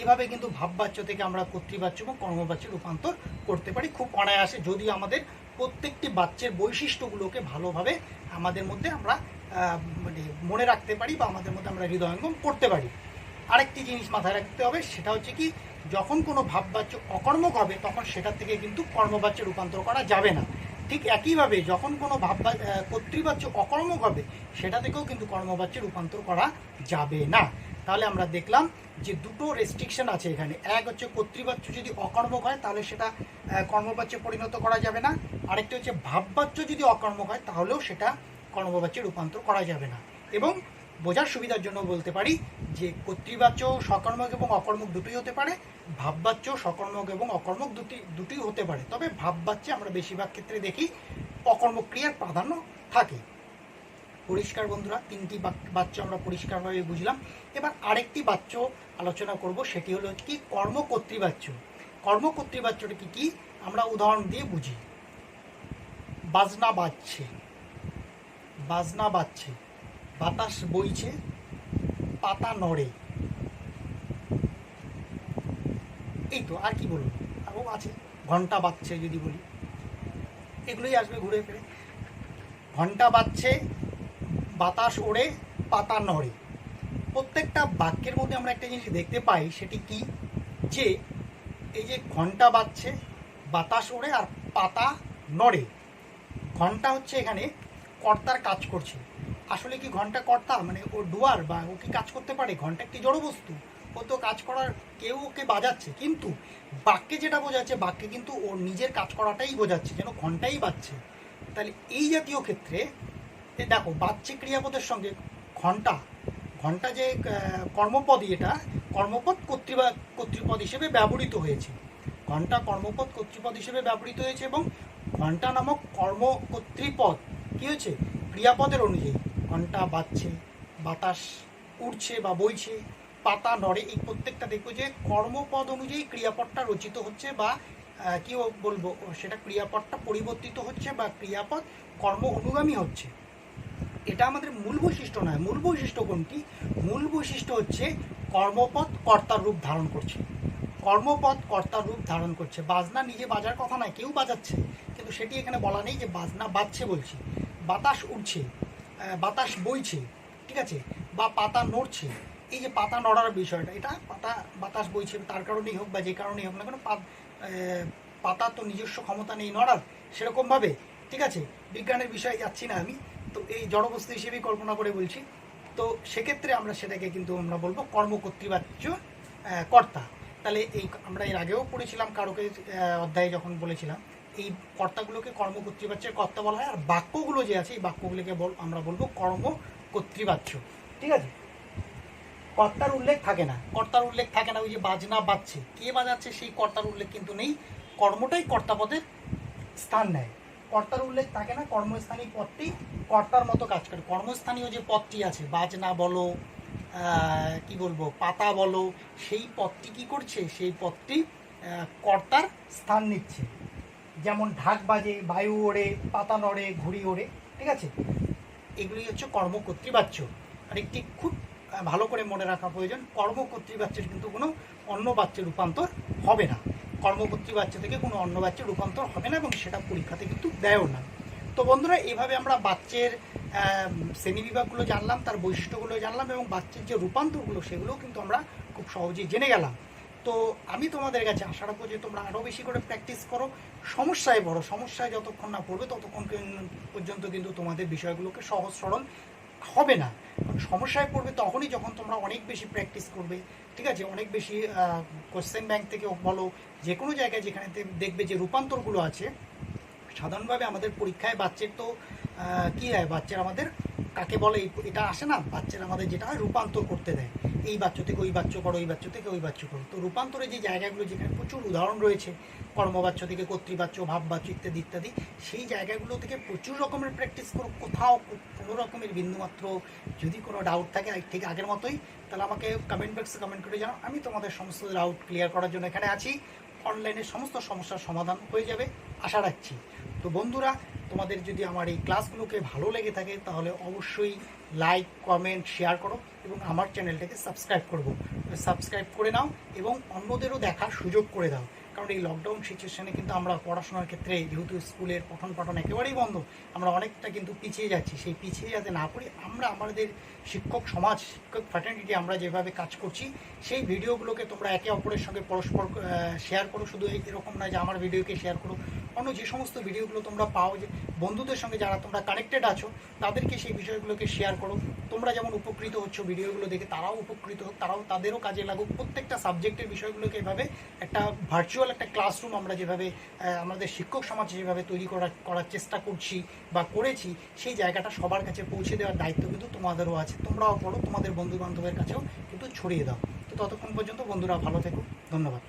এভাবে কিন্তু ভাববাচ্য থেকে আমরা কর্তৃবাচ্য এবং কর্মবাচ্যে রূপান্তর করতে পারি খুব অনায়াসে, যদি আমাদের প্রত্যেকটি বাচ্যের বৈশিষ্ট্যগুলোকে ভালোভাবে আমাদের মধ্যে আমরা মানে মনে রাখতে পারি বা আমাদের মধ্যে আমরা হৃদয়ঙ্গম করতে পারি। আরেকটি জিনিস মাথায় রাখতে হবে, সেটা হচ্ছে কি, যখন কোনো ভাববাচ্য অকর্মক হবে তখন সেটার থেকে কিন্তু কর্মবাচ্যে রূপান্তর করা যাবে না। ঠিক একইভাবে যখন কোনো কর্তৃবাচ্য অকর্মক হবে সেটা থেকেও কিন্তু কর্মবাচ্যে রূপান্তর করা যাবে না। তাহলে আমরা দেখলাম যে দুটো রেস্ট্রিকশন আছে এখানে। এক হচ্ছে কর্তৃবাচ্য যদি অকর্মক হয় তাহলে সেটা কর্মবাচ্যে পরিণত করা যাবে না। আরেকটি হচ্ছে ভাববাচ্য যদি অকর্মক হয় তাহলেও সেটা কর্মবাচ্যে রূপান্তর করা যাবে না। এবং বোঝার সুবিধার জন্য বলতে পারি যে কর্তৃবাচ্য সকর্মক এবং অকর্মক দুটোই হতে পারে, ভাববাচ্য সকর্মক এবং অকর্মক দুটোই হতে পারে। তবে ভাববাচ্যে আমরা বেশিরভাগ ক্ষেত্রে দেখি অকর্মক ক্রিয়ার প্রাধান্য থাকে। পরিষ্কার বন্ধুরা? তিনটি বাচ্য আমরা পরিষ্কারভাবে বুঝলাম। এবার আরেকটি বাচ্য আলোচনা করব, সেটি হলো কি কর্মকর্তৃবাচ্য। কর্মকর্তৃবাচ্যটা কি আমরা উদাহরণ দিয়ে বুঝি। বাজনা বাজছে, বাজনা বাজছে, বাতাস বইছে, পাতা নড়ে। এই তো, আর কি বলবো, আরও আছে, ঘন্টা বাজছে যদি বলি, এগুলোই আসবে ঘুরে ফিরে। ঘন্টা বাজছে, বাতাস ওড়ে, পাতা নড়ে। প্রত্যেকটা বাক্যের মধ্যে আমরা একটা জিনিস দেখতে পাই, সেটি কি, যে এই যে ঘন্টা বাজছে, বাতাস ওড়ে আর পাতা নড়ে, ঘন্টা হচ্ছে এখানে কর্তার কাজ করছে। আসলে কি ঘন্টা কর্তা, মানে ও ডুয়ার বা ও কি কাজ করতে পারে? ঘন্টা একটি জড় বস্তু, ও তো কাজ করার, কেউ ওকে বাজাচ্ছে, কিন্তু বাক্যে যেটা বোঝাচ্ছে, বাক্যে কিন্তু ওর নিজের কাজ করাটাই বোঝাচ্ছে, যেন ঘন্টাই বাজছে। তাহলে এই জাতীয় ক্ষেত্রে দেখো, বাজছে ক্রিয়াপদের সঙ্গে ঘন্টা, ঘন্টা যে কর্মপদই, এটা কর্মপদ কর্তৃপদ হিসেবে ব্যবহৃত হয়েছে। ঘন্টা কর্মপদ কর্তৃপদ হিসেবে ব্যবহৃত হয়েছে, এবং ঘন্টা নামক কর্তৃপদ কী হয়েছে, ক্রিয়াপদের অনুযায়ী। ঘন্টা বাজছে, বাতাস উড়ছে বা বইছে, পাতা নড়ে, এই প্রত্যেকটা দেখবো যে কর্মপদ অনুযায়ী ক্রিয়াপদটা রচিত হচ্ছে, বা কী বলবো, সেটা ক্রিয়াপদটা পরিবর্তিত হচ্ছে, বা ক্রিয়াপদ কর্ম অনুগামী হচ্ছে। এটা আমাদের মূল বৈশিষ্ট্য নয়। মূল বৈশিষ্ট্য কোনটি? মূল বৈশিষ্ট্য হচ্ছে কর্মপদ কর্তার রূপ ধারণ করছে। কর্মপদ কর্তার রূপ ধারণ করছে। বাজনা নিজে বাজার কথা নয়, কেউ বাজাচ্ছে, কিন্তু সেটি এখানে বলা নেই যে বাজনা বাজছে বলছি। বাতাস উঠছে, বাতাস বইছে, ঠিক আছে, বা পাতা নড়ছে। এই যে পাতা নড়ার বিষয়টা, এটা বাতাস বইছে তার কারণেই হোক বা যে কারণেই হোক না কেন, পাতা তো নিজস্ব ক্ষমতা নেই নড়ার সেরকমভাবে, ঠিক আছে, বিজ্ঞানের বিষয়ে যাচ্ছি না আমি, তো এই জড়বস্তু হিসেবেই কল্পনা করে বলছি। তো সেক্ষেত্রে আমরা সেটাকে কিন্তু আমরা বলবো কর্মকর্তৃবাচ্য কর্তা। তাহলে এই আমরা এর আগেও পড়েছিলাম কারকের অধ্যায়ে, যখন বলেছিলাম এই কর্তাগুলোকে কর্মকর্তৃবাচ্যের কর্তা বলা হয়, আর বাক্যগুলো যে আছে এই বাক্যগুলোকে আমরা বলবো কর্মকর্তৃবাচ্য, ঠিক আছে। কর্তার উল্লেখ থাকে না, কর্তার উল্লেখ থাকে না। ওই যে বাজনা বাজছে, কে বাজাচ্ছে সেই কর্তার উল্লেখ কিন্তু নেই, কর্মটাই কর্তাপদের স্থান নেয়। কর্তার উল্লেখ থাকে না, কর্মস্থানীয় পদটি কর্তার মতো কাজ করে। কর্মস্থানীয় যে পদটি আছে, বাজনা বলো, কি বলবো, পাতা বলো, সেই পদটি কি করছে, সেই পদটি কর্তার স্থান নিচ্ছে। যেমন ঢাক বাজে, বায়ু ওড়ে, পাতা নড়ে, ঘুড়ি ওড়ে, ঠিক আছে। এগুলি হচ্ছে কর্মকর্তৃবাচ্য। আর একটি খুব ভালো করে মনে রাখা প্রয়োজন, কর্মকর্তৃবাচ্যের কিন্তু কোনো অন্য বাচ্যে রূপান্তর হবে না। কর্মকর্তৃবাচ্য থেকে কোনো অন্য বাচ্যে রূপান্তর হবে না, এবং সেটা পরীক্ষাতে কিন্তু দেয়ও না। তো বন্ধুরা, এইভাবে আমরা বাচ্চের শ্রেণীবিভাগগুলো জানলাম, তার বৈশিষ্ট্যগুলো জানলাম, এবং বাচ্চের যে রূপান্তরগুলো সেগুলোও কিন্তু আমরা খুব সহজেই জেনে গেলাম। তো আমি তোমাদের কাছে আশা রাখবো যে তোমরা আরও বেশি করে প্র্যাকটিস করো, সমস্যায় পড়ো। সমস্যায় যতক্ষণ না পড়বে ততক্ষণ পর্যন্ত কিন্তু তোমাদের বিষয়গুলোকে সহজ সরল হবে না। কারণ সমস্যায় পড়বে তখনই যখন তোমরা অনেক বেশি প্র্যাকটিস করবে, ঠিক আছে, অনেক বেশি কোশ্চেন ব্যাংক থেকে বলো, যে কোনো জায়গায় যেখানে দেখবে যে রূপান্তরগুলো আছে। সাধারণভাবে আমাদের পরীক্ষায় বাচ্চার তো কী হয়, বাচ্চার আমাদের কাকে বলে এটা আসে না, বাচ্চার আমাদের যেটা হয় রূপান্তর করতে দেয়, এই বাচ্চা থেকে ওই বাচ্চা করো, ওই বাচ্চা থেকে ওই বাচ্চা করো। তো রূপান্তরের যে জায়গাগুলো, যেখানে প্রচুর উদাহরণ রয়েছে, কর্মবাচ্য থেকে কর্তৃবাচ্য, ভাববাচ্য ইত্যাদি ইত্যাদি, সেই জায়গাগুলো থেকে প্রচুর রকমের প্র্যাকটিস করো। কোথাও কোনো রকমের বিন্দুমাত্র যদি কোনো ডাউট থাকে ঠিক আগের মতোই, তাহলে আমাকে কমেন্ট বক্সে কমেন্ট করে জানাও। আমি তোমাদের সমস্ত ডাউট ক্লিয়ার করার জন্য এখানে আছি। অনলাইনে সমস্ত সমস্যার সমাধান হয়ে যাবে আশা রাখছি। তো বন্ধুরা, তোমাদের যদি আমার এই ক্লাসগুলোকে ভালো লেগে থাকে তাহলে অবশ্যই লাইক, কমেন্ট, শেয়ার করো, এবং আমার চ্যানেলটাকে সাবস্ক্রাইব করে নাও, এবং অন্যদেরও দেখার সুযোগ করে দাও। কারণ এই লকডাউন সিচুয়েশানে কিন্তু আমরা পড়াশোনার ক্ষেত্রে, যেহেতু স্কুলের পঠন পাঠন একেবারেই বন্ধ, আমরা অনেকটা কিন্তু পিছিয়ে যাচ্ছি। সেই পিছিয়ে যাতে না পড়ি, আমরা আমাদের শিক্ষক সমাজ, শিক্ষক ফ্র্যাটার্নিটি আমরা যেভাবে কাজ করছি, সেই ভিডিওগুলোকে তোমরা একে অপরের সঙ্গে পরস্পর শেয়ার করো। শুধু এরকম নয় যে আমার ভিডিওকে শেয়ার করো, অন্য যে সমস্ত ভিডিওগুলো তোমরা পাও, যে বন্ধুদের সঙ্গে যারা তোমরা কানেক্টেড আছো তাদেরকে সেই বিষয়গুলোকে শেয়ার করো। তোমরা যেমন উপকৃত হচ্ছ ভিডিওগুলো দেখে, তারাও উপকৃত হোক, তাদেরও কাজে লাগুক। প্রত্যেকটা সাবজেক্টের বিষয়গুলোকে এভাবে একটা ভার্চুয়াল একটা ক্লাসরুম আমরা যেভাবে আমাদের শিক্ষক সমাজ যেভাবে তৈরি করার চেষ্টা করছি বা করেছি, সেই জায়গাটা সবার কাছে পৌঁছে দেওয়ার দায়িত্ব কিন্তু তোমাদেরও আছে। তোমরাও পড়ো, তোমাদের বন্ধু বান্ধবের কাছেও কিন্তু ছড়িয়ে দাও। তো ততক্ষণ পর্যন্ত বন্ধুরা ভালো থেকো, ধন্যবাদ।